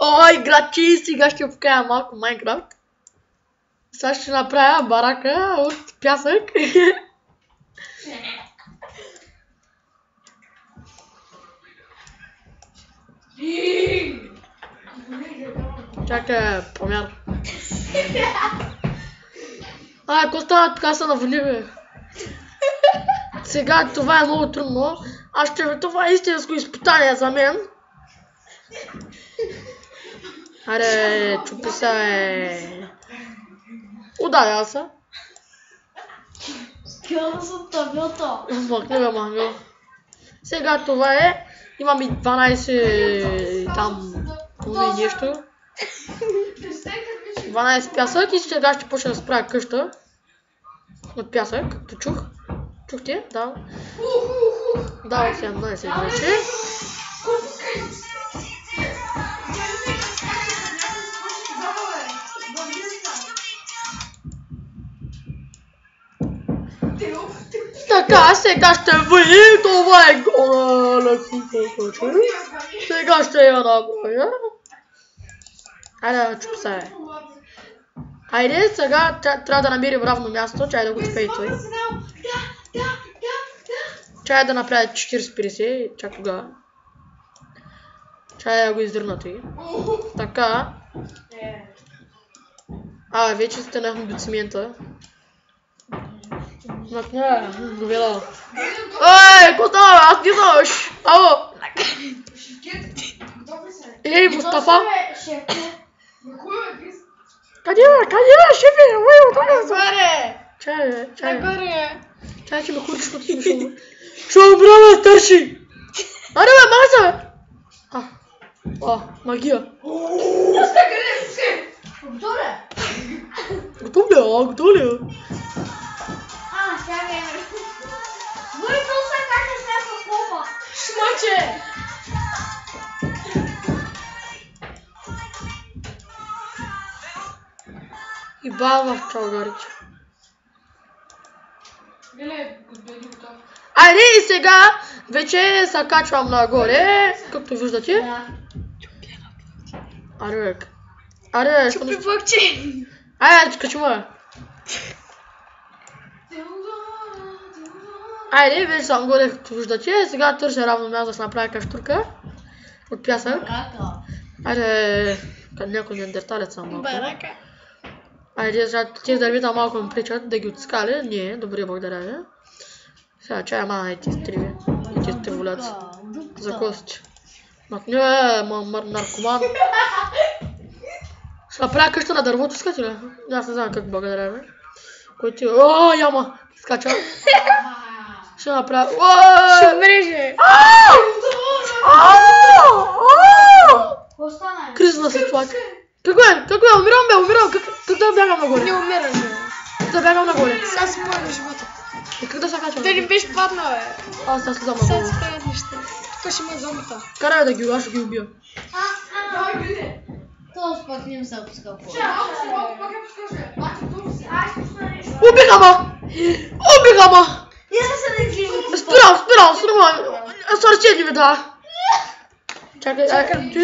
Ой, играчи, сега ще покажа малко Майнкрафт. Сега ще направя барака от пясък. Чакай, помяр. Ако става така се навали, бе. Сега това е много трудно. Това е истинско изпитание за мен. Аре, чупи се. Ударя се. Скъл съм табилто. Махни бе, махни. Сега това е. Имам и 12 там и нещо. 12 пясък и сега ще почна да справя къща. От пясък, като чух. Чухте? Да. Да, 17 вече. Така, сега ще видим, това е гола. Сега ще я направя. Айде, чупи се. Айде, сега трябва да намерим равно място, чай да го чупе и той. Чай да направя 40-50, чак тогава. Чай да го издърна той. Така. Вече стенахме до цимента. Макня, го видал. Ой, какво става? Аз не знаш. Ало. Ей, Мустафа. Къде е, шефе? Ой, отвън. Чай. Чай, че ме хурчиш, защото си мишъл. Шо браме, старши? Аре, бе, маза! Магия. Готов ли? Сега е. Вой, то се кача с някаква попа. Шмаче! И бава в чалгарича. Айде и сега вече се качвам нагоре, както виждате. Аре, що не... Чупи бъкче! Айде, качваме. Айде, вече съм горе, както виждате. Сега търся равно място да се направя каштурка от пясък. Айде, като някой неандерталец съм малко. Айде, сега тези дървета малко ми пречат да ги отскали. Не, добре, благодаря ви. Сега чая мана и тези три, и тези три воляци. За кости. Не, наркоман. Ще направя къща на дървото, искате ли? Аз не знам как, благодаря ви. Който ти... О, яма! Скача. Ще направя... Ще мреже! Кризисна ситуация. Какво е? Умирам! Как да бягам нагоре? Не умираш, бе. Как да бягам нагоре? Сега си поеме живота. И как да се качвам? Той не беше паднал, бе. Аз сега слизам Сега нагоре. си правят неща. Тук ще има зомбита. Карай да ги, аз ще ги убия. То пък не ми се опускал по. Убиха ма! Я да се не гледам. Спирам! Сърче ми да. Чакай,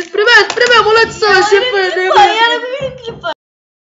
спри ме, моля ти се, шеф, не